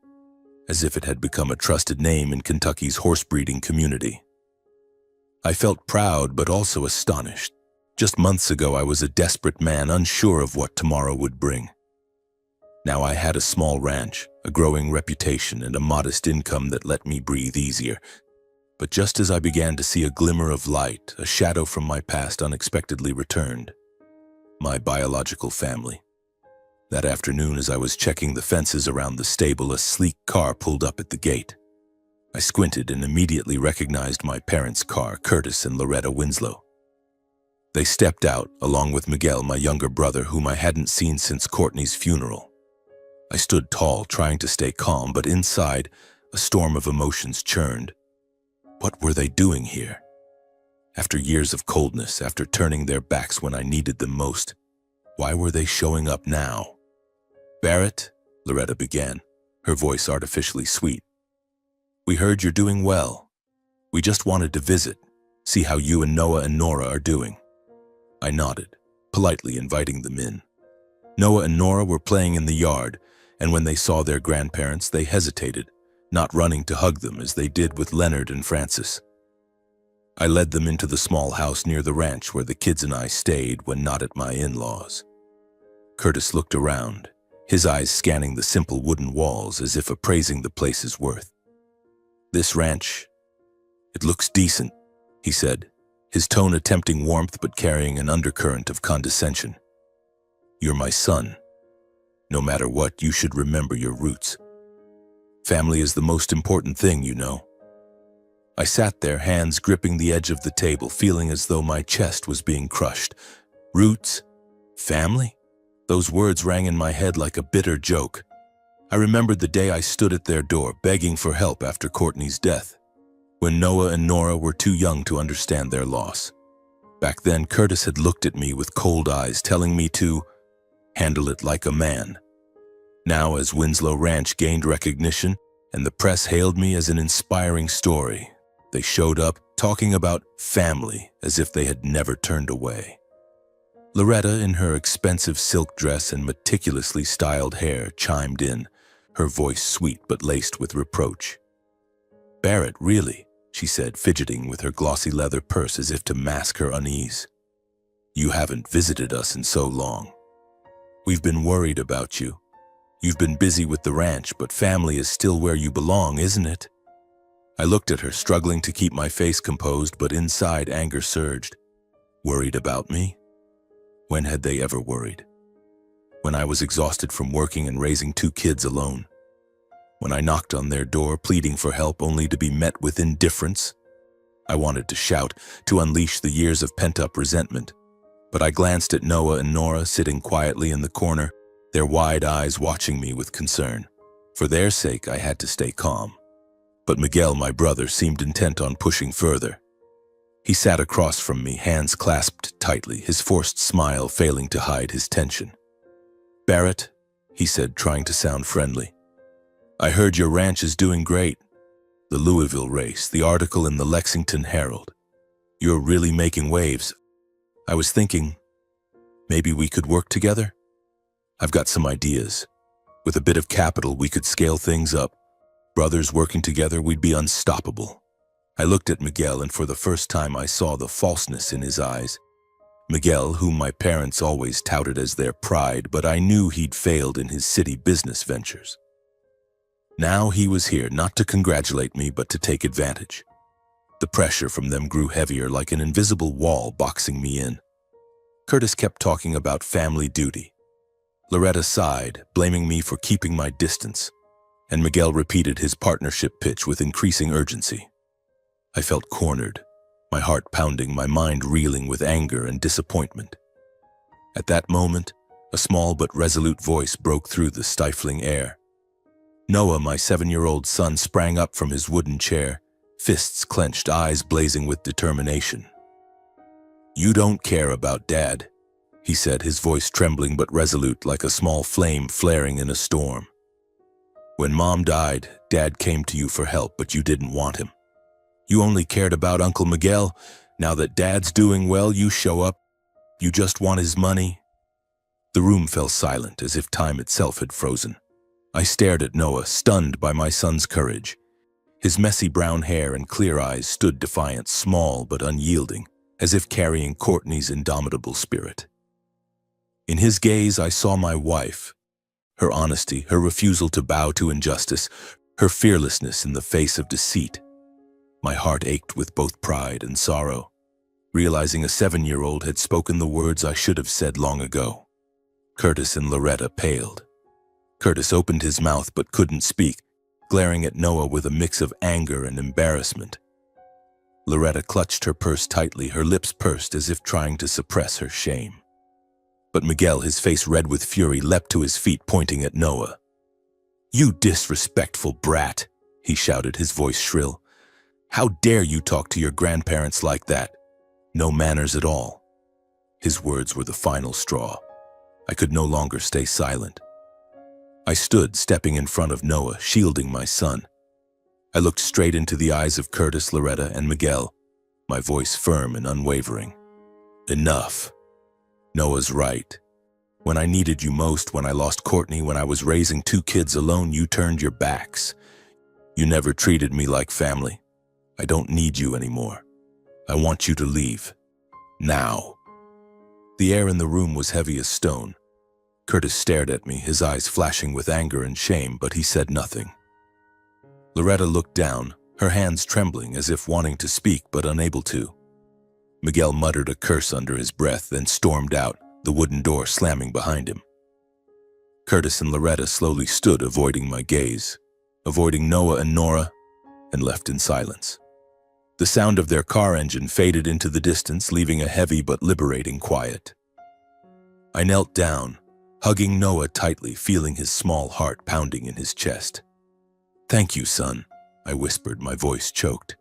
as if it had become a trusted name in Kentucky's horse-breeding community. I felt proud, but also astonished. Just months ago, I was a desperate man, unsure of what tomorrow would bring. Now I had a small ranch, a growing reputation, and a modest income that let me breathe easier. But just as I began to see a glimmer of light, a shadow from my past unexpectedly returned. My biological family. That afternoon, as I was checking the fences around the stable, a sleek car pulled up at the gate. I squinted and immediately recognized my parents' car, Curtis and Loretta Winslow. They stepped out, along with Miguel, my younger brother, whom I hadn't seen since Courtney's funeral. I stood tall, trying to stay calm, but inside, a storm of emotions churned. What were they doing here? After years of coldness, after turning their backs when I needed them most, why were they showing up now? "Barrett," Loretta began, her voice artificially sweet. "We heard you're doing well. We just wanted to visit, see how you and Noah and Nora are doing." I nodded, politely inviting them in. Noah and Nora were playing in the yard, and when they saw their grandparents, they hesitated, not running to hug them as they did with Leonard and Francis. I led them into the small house near the ranch where the kids and I stayed when not at my in-laws. Curtis looked around, his eyes scanning the simple wooden walls as if appraising the place's worth. "This ranch, it looks decent," he said, his tone attempting warmth but carrying an undercurrent of condescension. "You're my son. No matter what, you should remember your roots. Family is the most important thing, you know." I sat there, hands gripping the edge of the table, feeling as though my chest was being crushed. Roots? Family? Those words rang in my head like a bitter joke. I remembered the day I stood at their door, begging for help after Courtney's death, when Noah and Nora were too young to understand their loss. Back then, Curtis had looked at me with cold eyes, telling me to handle it like a man. Now, as Winslow Ranch gained recognition and the press hailed me as an inspiring story, they showed up talking about family as if they had never turned away. Loretta, in her expensive silk dress and meticulously styled hair, chimed in, her voice sweet but laced with reproach. "Barrett, really?" she said, fidgeting with her glossy leather purse as if to mask her unease. "You haven't visited us in so long. We've been worried about you. You've been busy with the ranch, but family is still where you belong, isn't it?" I looked at her, struggling to keep my face composed, but inside anger surged. Worried about me? When had they ever worried? When I was exhausted from working and raising 2 kids alone. When I knocked on their door, pleading for help only to be met with indifference. I wanted to shout, to unleash the years of pent-up resentment. But I glanced at Noah and Nora sitting quietly in the corner, their wide eyes watching me with concern. For their sake, I had to stay calm. But Miguel, my brother, seemed intent on pushing further. He sat across from me, hands clasped tightly, his forced smile failing to hide his tension. "Barrett," he said, trying to sound friendly, "I heard your ranch is doing great. The Louisville race, the article in the Lexington Herald. You're really making waves. I was thinking, maybe we could work together? I've got some ideas. With a bit of capital, we could scale things up. Brothers working together, we'd be unstoppable." I looked at Miguel, and for the first time I saw the falseness in his eyes. Miguel, whom my parents always touted as their pride, but I knew he'd failed in his city business ventures. Now he was here not to congratulate me, but to take advantage. The pressure from them grew heavier, like an invisible wall boxing me in. Curtis kept talking about family duty. Loretta sighed, blaming me for keeping my distance, and Miguel repeated his partnership pitch with increasing urgency. I felt cornered, my heart pounding, my mind reeling with anger and disappointment. At that moment, a small but resolute voice broke through the stifling air. Noah, my 7-year-old son, sprang up from his wooden chair, fists clenched, eyes blazing with determination. "You don't care about Dad," he said, his voice trembling but resolute, like a small flame flaring in a storm. "When Mom died, Dad came to you for help, but you didn't want him. You only cared about Uncle Miguel. Now that Dad's doing well, you show up. You just want his money." The room fell silent, as if time itself had frozen. I stared at Noah, stunned by my son's courage. His messy brown hair and clear eyes stood defiant, small but unyielding, as if carrying Courtney's indomitable spirit. In his gaze, I saw my wife. Her honesty, her refusal to bow to injustice, her fearlessness in the face of deceit. My heart ached with both pride and sorrow, realizing a 7-year-old had spoken the words I should have said long ago. Curtis and Loretta paled. Curtis opened his mouth but couldn't speak, glaring at Noah with a mix of anger and embarrassment. Loretta clutched her purse tightly, her lips pursed as if trying to suppress her shame. But Miguel, his face red with fury, leapt to his feet, pointing at Noah. "You disrespectful brat," he shouted, his voice shrill. "How dare you talk to your grandparents like that? No manners at all." His words were the final straw. I could no longer stay silent. I stood, stepping in front of Noah, shielding my son. I looked straight into the eyes of Curtis, Loretta, and Miguel, my voice firm and unwavering. "Enough. Noah's right. When I needed you most, when I lost Courtney, when I was raising 2 kids alone, you turned your backs. You never treated me like family. I don't need you anymore. I want you to leave. Now." The air in the room was heavy as stone. Curtis stared at me, his eyes flashing with anger and shame, but he said nothing. Loretta looked down, her hands trembling as if wanting to speak but unable to. Miguel muttered a curse under his breath, then stormed out, the wooden door slamming behind him. Curtis and Loretta slowly stood, avoiding my gaze, avoiding Noah and Nora, and left in silence. The sound of their car engine faded into the distance, leaving a heavy but liberating quiet. I knelt down, hugging Noah tightly, feeling his small heart pounding in his chest. "Thank you, son," I whispered, my voice choked.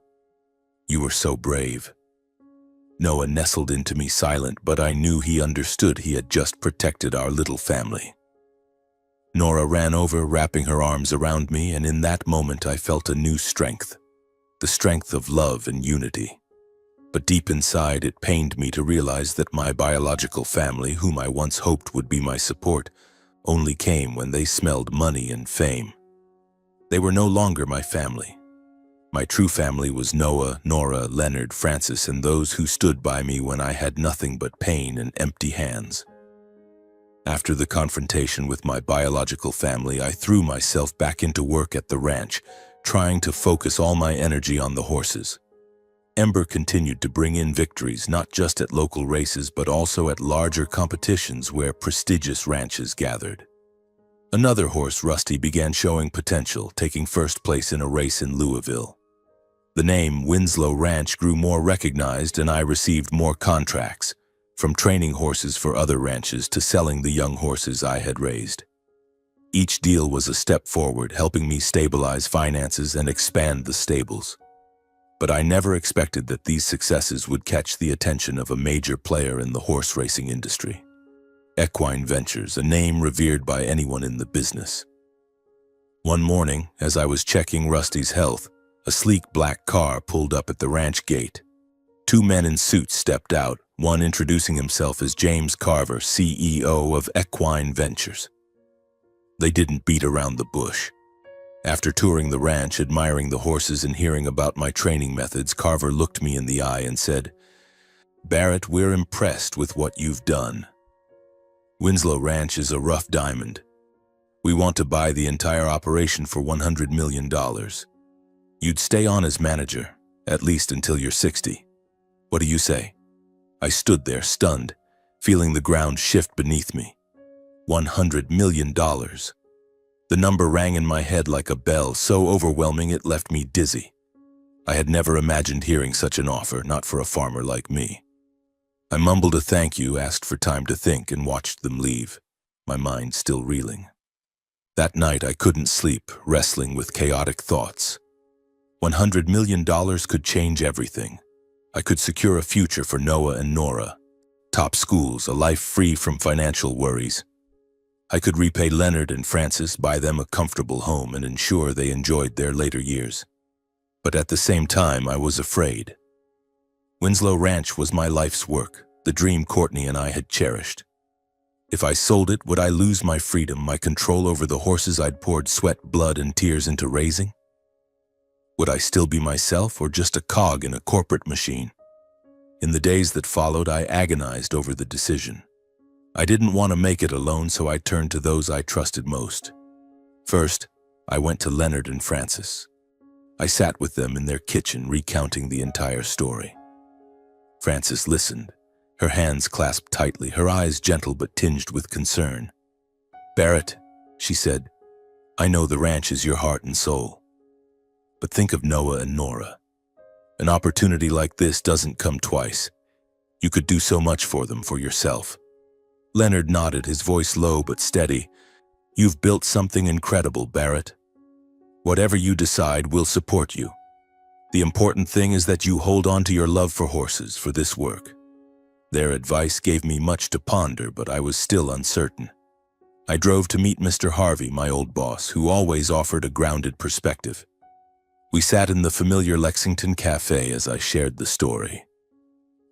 "You were so brave." Noah nestled into me silent, but I knew he understood. He had just protected our little family. Nora ran over, wrapping her arms around me, and in that moment I felt a new strength, the strength of love and unity. But deep inside, it pained me to realize that my biological family, whom I once hoped would be my support, only came when they smelled money and fame. They were no longer my family. My true family was Noah, Nora, Leonard, Francis, and those who stood by me when I had nothing but pain and empty hands. After the confrontation with my biological family, I threw myself back into work at the ranch, trying to focus all my energy on the horses. Ember continued to bring in victories, not just at local races, but also at larger competitions where prestigious ranches gathered. Another horse, Rusty, began showing potential, taking first place in a race in Louisville. The name Winslow Ranch grew more recognized, and I received more contracts, from training horses for other ranches to selling the young horses I had raised. Each deal was a step forward, helping me stabilize finances and expand the stables. But I never expected that these successes would catch the attention of a major player in the horse racing industry. Equine Ventures, a name revered by anyone in the business. One morning, as I was checking Rusty's health, a sleek black car pulled up at the ranch gate. Two men in suits stepped out, one introducing himself as James Carver, CEO of Equine Ventures. They didn't beat around the bush. After touring the ranch, admiring the horses, and hearing about my training methods, Carver looked me in the eye and said, "Barrett, we're impressed with what you've done. Winslow Ranch is a rough diamond. We want to buy the entire operation for $100 million. You'd stay on as manager, at least until you're 60. What do you say?" I stood there, stunned, feeling the ground shift beneath me. $100 million. The number rang in my head like a bell, so overwhelming it left me dizzy. I had never imagined hearing such an offer, not for a farmer like me. I mumbled a thank you, asked for time to think, and watched them leave, my mind still reeling. That night I couldn't sleep, wrestling with chaotic thoughts. $100 million could change everything. I could secure a future for Noah and Nora, top schools, a life free from financial worries. I could repay Leonard and Francis, buy them a comfortable home, and ensure they enjoyed their later years. But at the same time, I was afraid. Winslow Ranch was my life's work, the dream Courtney and I had cherished. If I sold it, would I lose my freedom, my control over the horses I'd poured sweat, blood, and tears into raising? Would I still be myself, or just a cog in a corporate machine? In the days that followed, I agonized over the decision. I didn't want to make it alone, so I turned to those I trusted most. First, I went to Leonard and Francis. I sat with them in their kitchen, recounting the entire story. Francis listened, her hands clasped tightly, her eyes gentle but tinged with concern. "Barrett," she said, "I know the ranch is your heart and soul. But think of Noah and Nora. An opportunity like this doesn't come twice. You could do so much for them, for yourself." Leonard nodded, his voice low but steady. "You've built something incredible, Barrett. Whatever you decide, we'll support you. The important thing is that you hold on to your love for horses, for this work." Their advice gave me much to ponder, but I was still uncertain. I drove to meet Mr. Harvey, my old boss, who always offered a grounded perspective. We sat in the familiar Lexington cafe as I shared the story.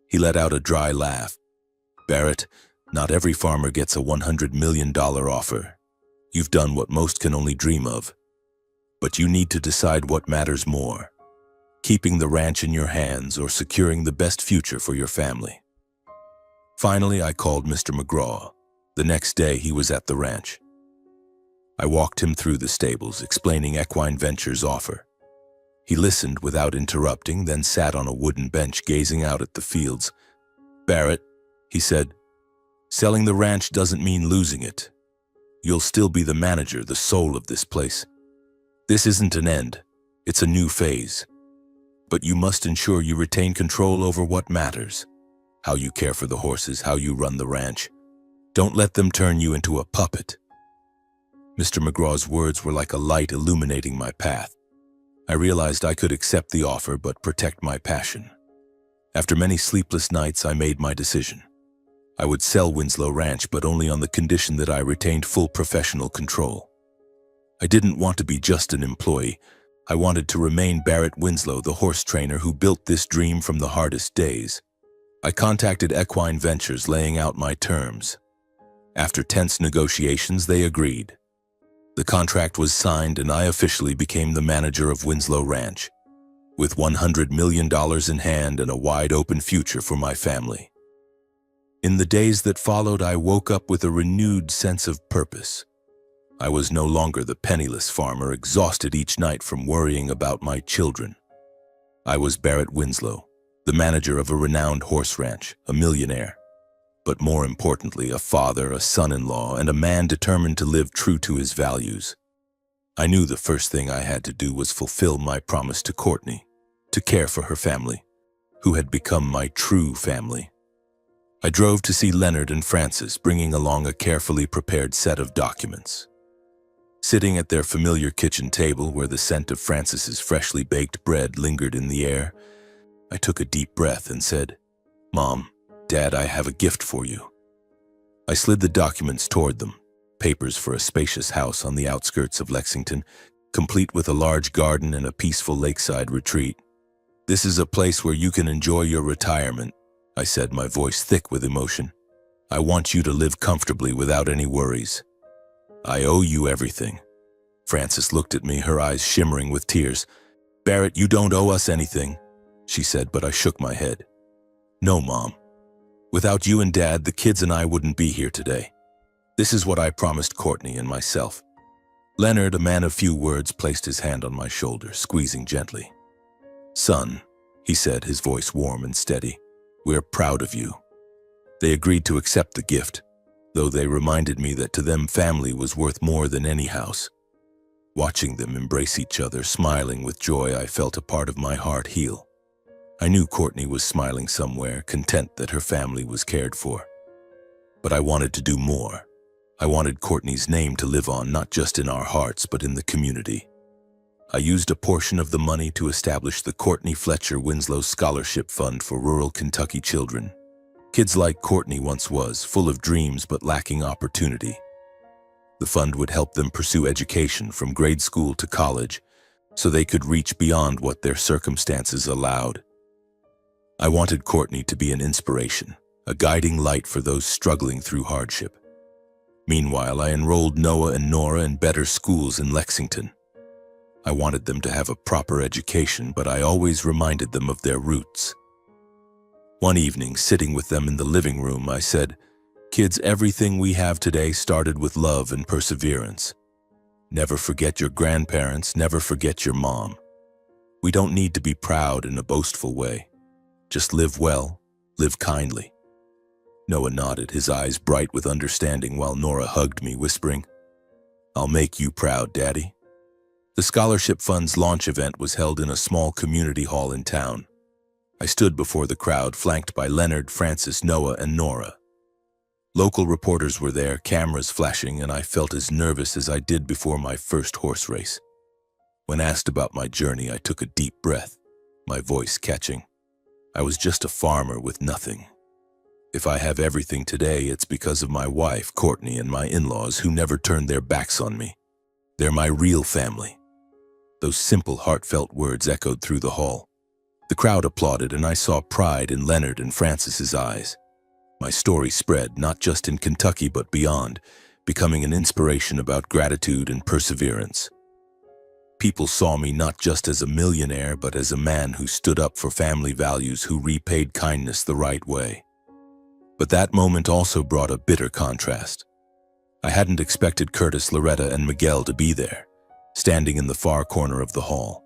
He let out a dry laugh. "Barrett, not every farmer gets a $100 million offer. You've done what most can only dream of. But you need to decide what matters more, keeping the ranch in your hands or securing the best future for your family." Finally, I called Mr. McGraw. The next day, he was at the ranch. I walked him through the stables, explaining Equine Ventures' offer. He listened without interrupting, then sat on a wooden bench gazing out at the fields, "Barrett," he said, "selling the ranch doesn't mean losing it. You'll still be the manager, the soul of this place. This isn't an end, it's a new phase. But you must ensure you retain control over what matters. How you care for the horses, how you run the ranch. Don't let them turn you into a puppet." Mr. McGraw's words were like a light illuminating my path. I realized I could accept the offer but protect my passion. After many sleepless nights, I made my decision. I would sell Winslow Ranch, but only on the condition that I retained full professional control. I didn't want to be just an employee. I wanted to remain Barrett Winslow, the horse trainer who built this dream from the hardest days. I contacted Equine Ventures, laying out my terms. After tense negotiations, they agreed. The contract was signed and I officially became the manager of Winslow Ranch, with $100 million in hand and a wide-open future for my family. In the days that followed, I woke up with a renewed sense of purpose. I was no longer the penniless farmer, exhausted each night from worrying about my children. I was Barrett Winslow, the manager of a renowned horse ranch, a millionaire, but more importantly, a father, a son-in-law, and a man determined to live true to his values. I knew the first thing I had to do was fulfill my promise to Courtney, to care for her family, who had become my true family. I drove to see Leonard and Francis, bringing along a carefully prepared set of documents. Sitting at their familiar kitchen table where the scent of Francis's freshly baked bread lingered in the air, I took a deep breath and said, "Mom, Dad, I have a gift for you." I slid the documents toward them, papers for a spacious house on the outskirts of Lexington, complete with a large garden and a peaceful lakeside retreat. "This is a place where you can enjoy your retirement," I said, my voice thick with emotion. "I want you to live comfortably without any worries. I owe you everything." Frances looked at me, her eyes shimmering with tears. "Barrett, you don't owe us anything," she said, but I shook my head. "No, Mom. Without you and Dad, the kids and I wouldn't be here today. This is what I promised Courtney and myself." Leonard, a man of few words, placed his hand on my shoulder, squeezing gently. "Son," he said, his voice warm and steady, "we're proud of you." They agreed to accept the gift, though they reminded me that to them family was worth more than any house. Watching them embrace each other, smiling with joy, I felt a part of my heart heal. I knew Courtney was smiling somewhere, content that her family was cared for. But I wanted to do more. I wanted Courtney's name to live on, not just in our hearts, but in the community. I used a portion of the money to establish the Courtney Fletcher Winslow Scholarship Fund for rural Kentucky children. Kids like Courtney once was, full of dreams but lacking opportunity. The fund would help them pursue education from grade school to college, so they could reach beyond what their circumstances allowed. I wanted Courtney to be an inspiration, a guiding light for those struggling through hardship. Meanwhile, I enrolled Noah and Nora in better schools in Lexington. I wanted them to have a proper education, but I always reminded them of their roots. One evening, sitting with them in the living room, I said, "Kids, everything we have today started with love and perseverance. Never forget your grandparents, never forget your mom. We don't need to be proud in a boastful way. Just live well, live kindly." Noah nodded, his eyes bright with understanding, while Nora hugged me, whispering, "I'll make you proud, Daddy." The scholarship fund's launch event was held in a small community hall in town. I stood before the crowd, flanked by Leonard, Francis, Noah, and Nora. Local reporters were there, cameras flashing, and I felt as nervous as I did before my first horse race. When asked about my journey, I took a deep breath, my voice catching. I was just a farmer with nothing. If I have everything today, it's because of my wife, Courtney, and my in-laws who never turned their backs on me. They're my real family. Those simple, heartfelt words echoed through the hall. The crowd applauded, and I saw pride in Leonard and Francis's eyes. My story spread, not just in Kentucky but beyond, becoming an inspiration about gratitude and perseverance. People saw me not just as a millionaire, but as a man who stood up for family values, who repaid kindness the right way. But that moment also brought a bitter contrast. I hadn't expected Curtis, Loretta, and Miguel to be there, standing in the far corner of the hall.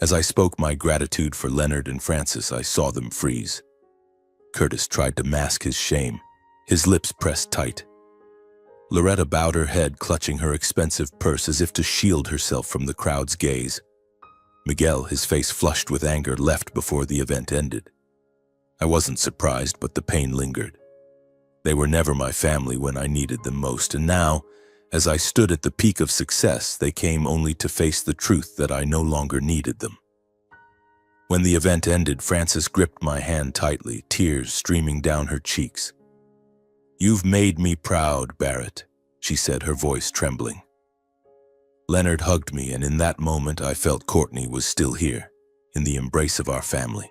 As I spoke my gratitude for Leonard and Francis, I saw them freeze. Curtis tried to mask his shame, his lips pressed tight. Loretta bowed her head, clutching her expensive purse as if to shield herself from the crowd's gaze. Miguel, his face flushed with anger, left before the event ended. I wasn't surprised, but the pain lingered. They were never my family when I needed them most, and now, as I stood at the peak of success, they came only to face the truth that I no longer needed them. When the event ended, Frances gripped my hand tightly, tears streaming down her cheeks. "You've made me proud, Barrett," she said, her voice trembling. Leonard hugged me, and in that moment I felt Courtney was still here, in the embrace of our family.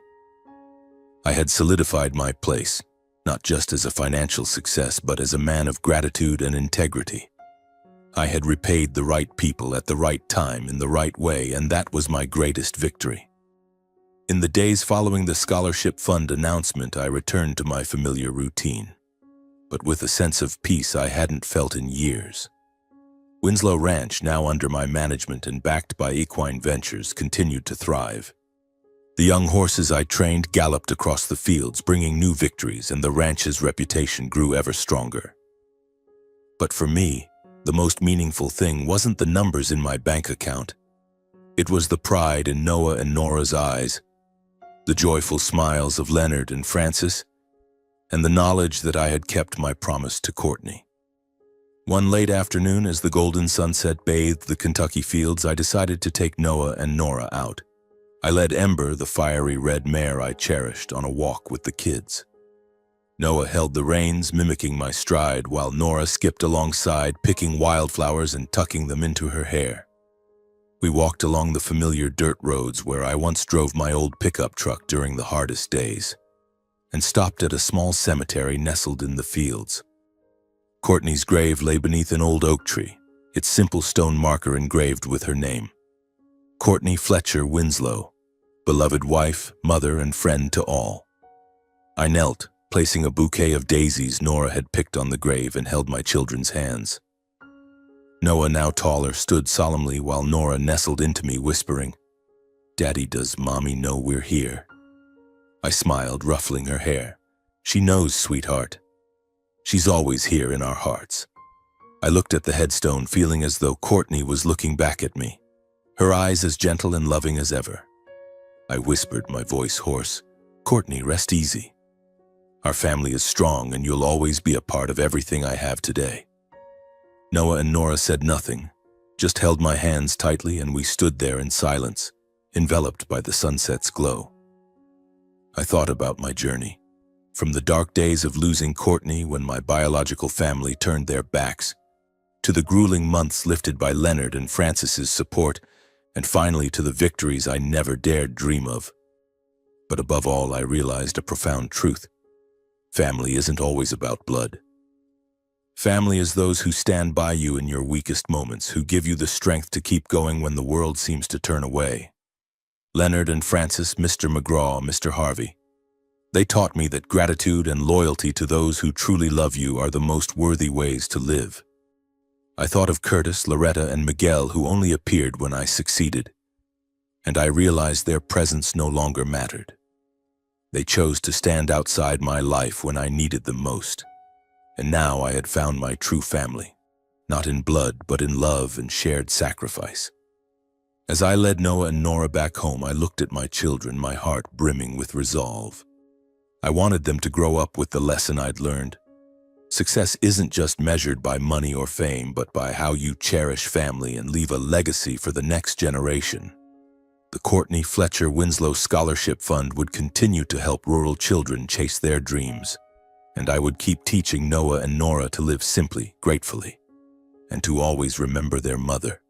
I had solidified my place, not just as a financial success, but as a man of gratitude and integrity. I had repaid the right people at the right time in the right way, and that was my greatest victory. In the days following the scholarship fund announcement, I returned to my familiar routine, but with a sense of peace I hadn't felt in years. Winslow Ranch, now under my management and backed by Equine Ventures, continued to thrive. The young horses I trained galloped across the fields, bringing new victories, and the ranch's reputation grew ever stronger. But for me, the most meaningful thing wasn't the numbers in my bank account. It was the pride in Noah and Nora's eyes, the joyful smiles of Leonard and Frances, and the knowledge that I had kept my promise to Courtney. One late afternoon, as the golden sunset bathed the Kentucky fields, I decided to take Noah and Nora out. I led Ember, the fiery red mare I cherished, on a walk with the kids. Noah held the reins, mimicking my stride, while Nora skipped alongside, picking wildflowers and tucking them into her hair. We walked along the familiar dirt roads where I once drove my old pickup truck during the hardest days, and stopped at a small cemetery nestled in the fields. Courtney's grave lay beneath an old oak tree, its simple stone marker engraved with her name. Courtney Fletcher Winslow, beloved wife, mother, and friend to all. I knelt, placing a bouquet of daisies Nora had picked on the grave, and held my children's hands. Noah, now taller, stood solemnly while Nora nestled into me, whispering, "Daddy, does Mommy know we're here?" I smiled, ruffling her hair. "She knows, sweetheart. She's always here in our hearts." I looked at the headstone, feeling as though Courtney was looking back at me, her eyes as gentle and loving as ever. I whispered, my voice hoarse, "Courtney, rest easy. Our family is strong, and you'll always be a part of everything I have today." Noah and Nora said nothing, just held my hands tightly, and we stood there in silence, enveloped by the sunset's glow. I thought about my journey, from the dark days of losing Courtney when my biological family turned their backs, to the grueling months lifted by Leonard and Frances's support, and finally to the victories I never dared dream of. But above all, I realized a profound truth. Family isn't always about blood. Family is those who stand by you in your weakest moments, who give you the strength to keep going when the world seems to turn away. Leonard and Frances, Mr. McGraw, Mr. Harvey. They taught me that gratitude and loyalty to those who truly love you are the most worthy ways to live. I thought of Curtis, Loretta, and Miguel, who only appeared when I succeeded, and I realized their presence no longer mattered. They chose to stand outside my life when I needed them most. And now I had found my true family, not in blood, but in love and shared sacrifice. As I led Noah and Nora back home, I looked at my children, my heart brimming with resolve. I wanted them to grow up with the lesson I'd learned. Success isn't just measured by money or fame, but by how you cherish family and leave a legacy for the next generation. The Courtney Fletcher Winslow Scholarship Fund would continue to help rural children chase their dreams. And I would keep teaching Noah and Nora to live simply, gratefully, and to always remember their mother.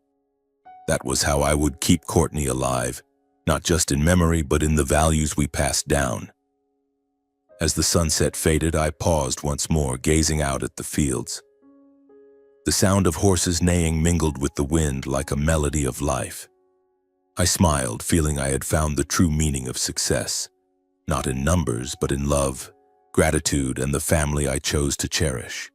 That was how I would keep Courtney alive, not just in memory, but in the values we passed down. As the sunset faded, I paused once more, gazing out at the fields. The sound of horses neighing mingled with the wind like a melody of life. I smiled, feeling I had found the true meaning of success, not in numbers, but in love, gratitude, and the family I chose to cherish.